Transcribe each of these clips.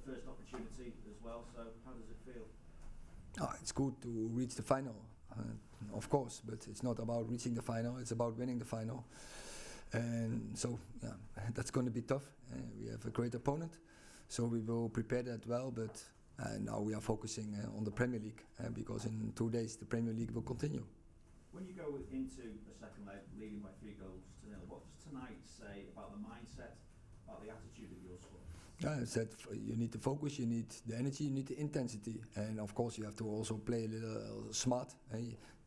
first opportunity as well. So how does it feel? It's good to reach the final, of course, but it's not about reaching the final, it's about winning the final. And so, yeah, that's going to be tough. We have a great opponent, so we will prepare that well, but now we are focusing on the Premier League, because in 2 days the Premier League will continue. When you go into a second leg leading by 3-0, what does tonight say about the mindset, about the attitude of your squad? I said you need the focus, you need the energy, you need the intensity, and of course you have to also play a little smart.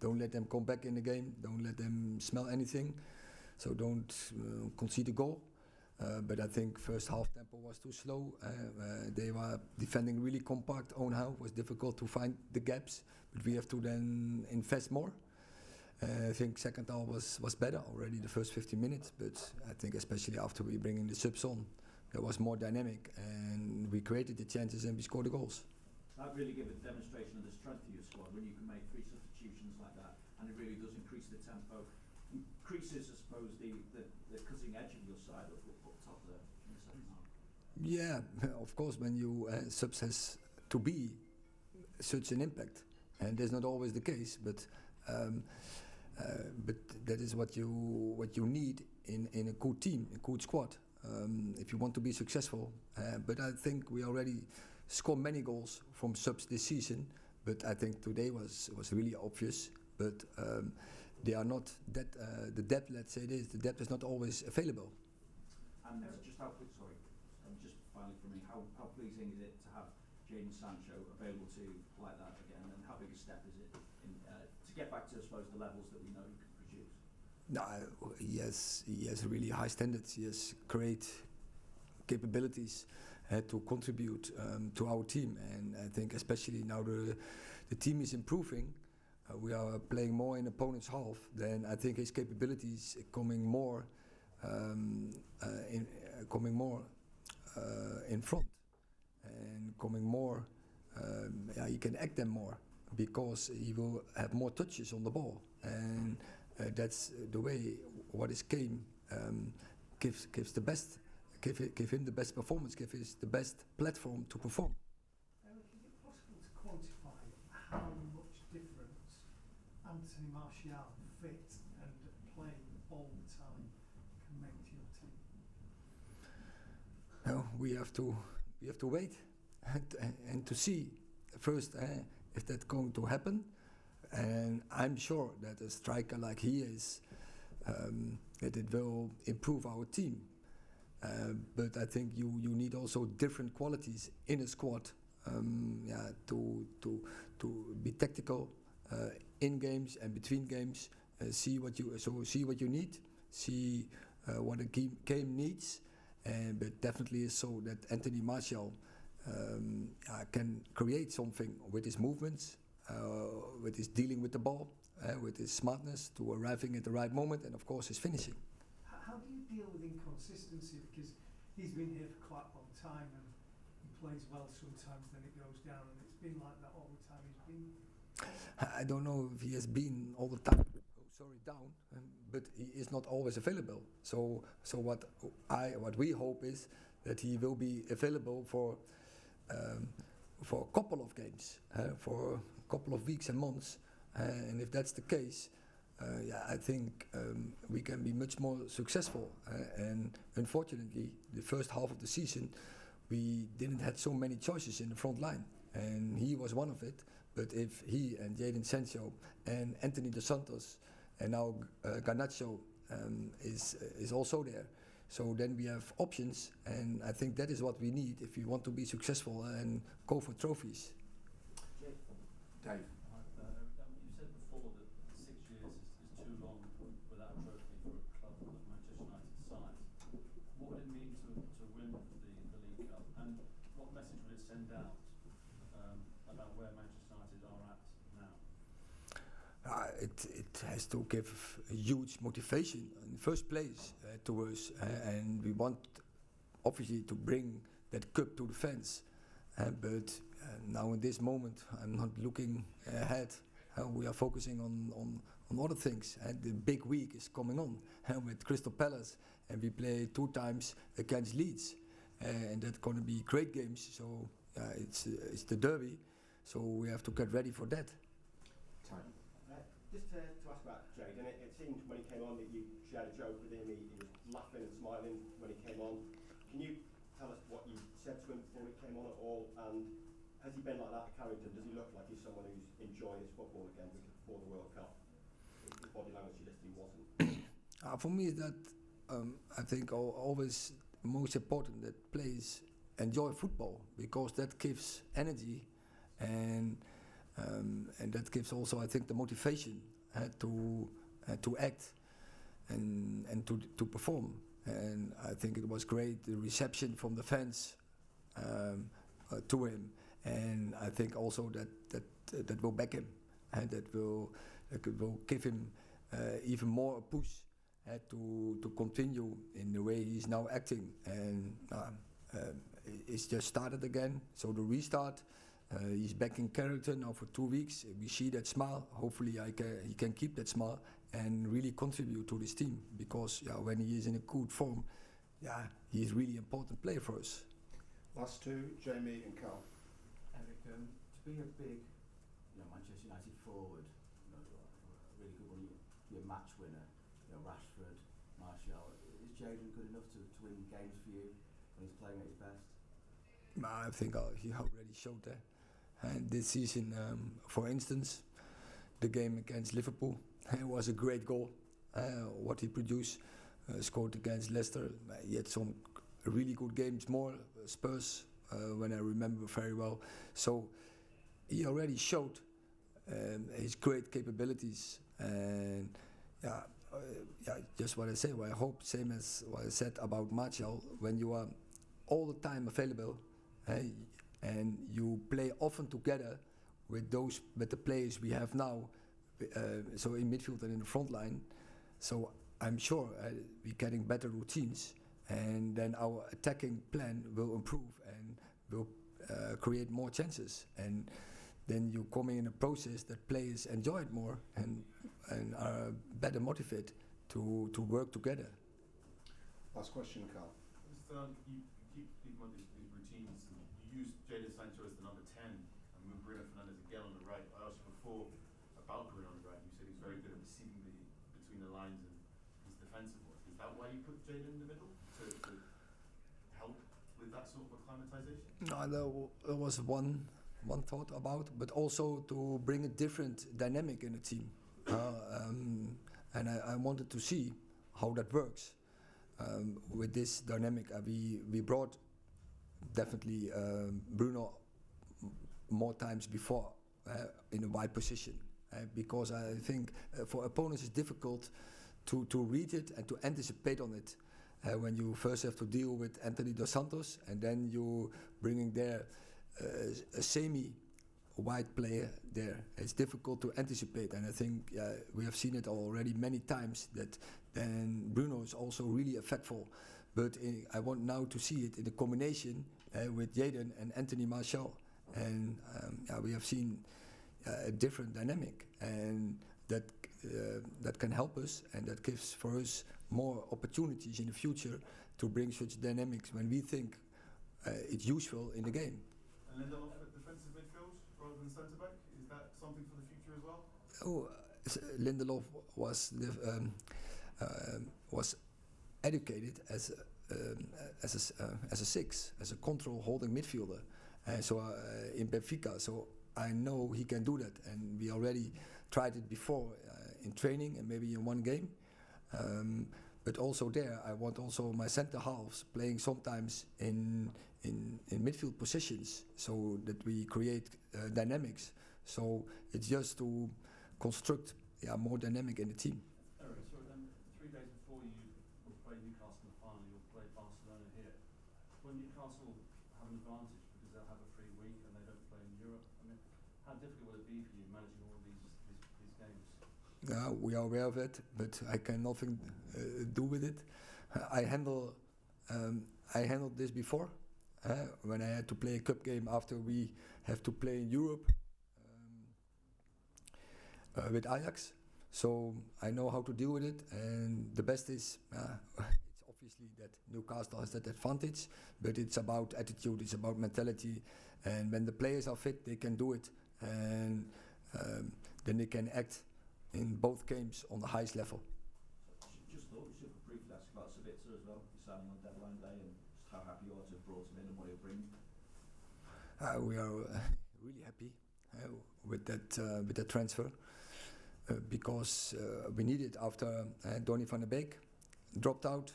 Don't let them come back in the game, don't let them smell anything, so don't concede a goal. But I think first half tempo was too slow. They were defending really compact. Own half was difficult to find the gaps, but we have to then invest more. I think second half was better already the first 15 minutes, but I think especially after we bringing the subs on, it was more dynamic and we created the chances and we scored the goals. That really gives a demonstration of the strength of your squad when you can make 3 substitutions like that, and it really does increase the tempo, increases, I suppose, the cutting edge of your side up top there in the second half. Yeah, of course, when you subs has to be such an impact, and that's not always the case, but that is what you need in a good team, a good squad, if you want to be successful. But I think we already scored many goals from subs this season. But I think today was really obvious. But they are not that the depth. Let's say this: the depth is not always available. And just how quick? Sorry, just finally for me, how pleasing is it to have Jaden Sancho available to you like that again, and how big a step is it to get back to, I suppose, the levels that we know you can produce? No, he has really high standards. He has great capabilities to contribute to our team, and I think especially now the team is improving. We are playing more in opponent's half. Then I think his capabilities coming more in front. And coming more, he can act them more because he will have more touches on the ball, and that's the way what is game gives the best, give him the best performance, give his the best platform to perform. Erik, is it possible to quantify how much difference Anthony Martial fit and playing all the time can make to your team? No, we have to wait and to see first if that's going to happen. And I'm sure that a striker like he is, that it will improve our team. But I think you need also different qualities in a squad, to be tactical in games and between games. See what you need, see what a game needs. But definitely is so that Anthony Martial can create something with his movements, with his dealing with the ball, with his smartness to arriving at the right moment, and of course his finishing. How do you deal with inconsistency? Because he's been here for quite a long time and he plays well sometimes, then it goes down, and it's been like that all the time he's been. I don't know if he has been all the time down, but he is not always available. So what we hope is that he will be available for a couple of games, for a couple of weeks and months, and if that's the case, I think we can be much more successful. And unfortunately, the first half of the season, we didn't have so many choices in the front line, and he was one of it. But if he and Jaden Sancho and Anthony Dos Santos and now Garnacho is also there, so then we have options, and I think that is what we need if we want to be successful and go for trophies. Dave. You said before that 6 years is too long without a trophy for a club of Manchester United's size. What would it mean to win the League Cup, and what message would it send out about where Manchester United are at now? It has to give a huge motivation in the first place to us, and we want obviously to bring that cup to the fans. But now in this moment, I'm not looking ahead. We are focusing on other things. The big week is coming on with Crystal Palace, and we play 2 times against Leeds. and that's going to be great games. So it's the derby, so we have to get ready for that. Time. Just to ask about Jaden, it seemed when he came on that you shared a joke with him, he was laughing and smiling when he came on. Can you tell us what you said to him before he came on at all, and has he been like that at Carrington? Does he look like he's someone who's enjoying his football again before the World Cup? His body language suggested he wasn't. For me, that I think always most important that players enjoy football, because that gives energy, and that gives also, I think, the motivation to act and to perform. And I think it was great, the reception from the fans to him, and I think also that will back him, and that will give him even more a push to continue in the way he's now acting. And it's just started again, so the restart. He's back in character now for 2 weeks. We see that smile. Hopefully he can keep that smile and really contribute to this team, because when he is in a good form, he's really important player for us. Last two, Jamie and Carl. Erik, to be a big, Manchester United forward, a really good one, be a match winner, Rashford, Martial, is Jaden good enough to win games for you when he's playing at his best? I think he already showed that. And this season, for instance, the game against Liverpool, it was a great goal. What he produced, scored against Leicester. He had some really good games, more Spurs, when I remember very well. So he already showed his great capabilities. And just what I say. Well, I hope, same as what I said about Martial, when you are all the time available, and you play often together with the players we have now, so in midfield and in the front line. So I'm sure we're getting better routines, and then our attacking plan will improve and will create more chances. And then you come in a process that players enjoy it more and are better motivated to work together. Last question, Carl. You keep speaking about these routines, and you use Jaden Sancho as the number 10 and move Bruno Fernandes again on the right. I asked you before about Bruno on the right, and you said he's very good at receiving between the lines and his defensive work. Is that why you put Jaden in the middle, to help with that sort of acclimatization? No, there was one thought about, but also to bring a different dynamic in the team. And I wanted to see how that works. With this dynamic, we brought definitely Bruno more times before in a wide position, because I think for opponents it's difficult to read it and to anticipate on it. When you first have to deal with Anthony Dos Santos, and then you bringing there a semi-wide player there, it's difficult to anticipate. And I think we have seen it already many times that then Bruno is also really effectful. But I want now to see it in the combination with Jaden and Anthony Martial, and we have seen a different dynamic, and that can help us, and that gives for us more opportunities in the future to bring such dynamics when we think it's useful in the game. And Lindelof at defensive midfield rather than centre back, is that something for the future as well? Lindelof was educated as a six, as a control holding midfielder. In Benfica, so I know he can do that, and we already tried it before in training and maybe in one game. But also there, I want also my centre halves playing sometimes in midfield positions, so that we create dynamics. So it's just to construct more dynamic in the team. Erik, so 3 days before you play Newcastle in the final, you'll play Barcelona here. Will Newcastle have an advantage because they'll have a free week and they don't play in Europe? I mean, how difficult will it be for you managing all these games? We are aware of it, but I can nothing do with it. I handled this before when I had to play a cup game after we have to play in Europe with Ajax. So I know how to deal with it, and the best is it's obviously that Newcastle has that advantage, but it's about attitude, it's about mentality, and when the players are fit, they can do it, and then they can act in both games on the highest level. Just thought we should briefly ask about Sabitzer as well. You're signing on deadline day, and just how happy you are to have brought him in and what he'll bring. We are really happy with that transfer because we need it after Donny van der Beek dropped out.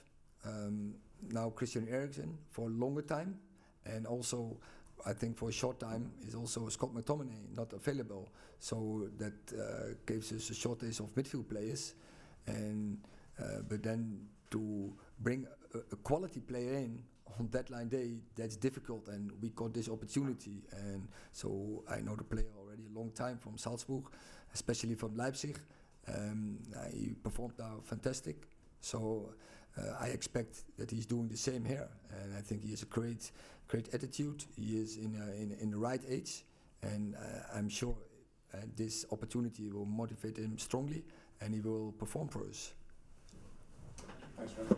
Now Christian Eriksen for a longer time, and also I think for a short time is also Scott McTominay not available. So that gives us a shortage of midfield players, and but then to bring a quality player in on deadline day, that's difficult, and we got this opportunity. And so I know the player already a long time from Salzburg, especially from Leipzig. He performed now fantastic. So I expect that he's doing the same here, and I think he has a great attitude. He is in the right age, and I'm sure this opportunity will motivate him strongly, and he will perform for us. Thanks very much.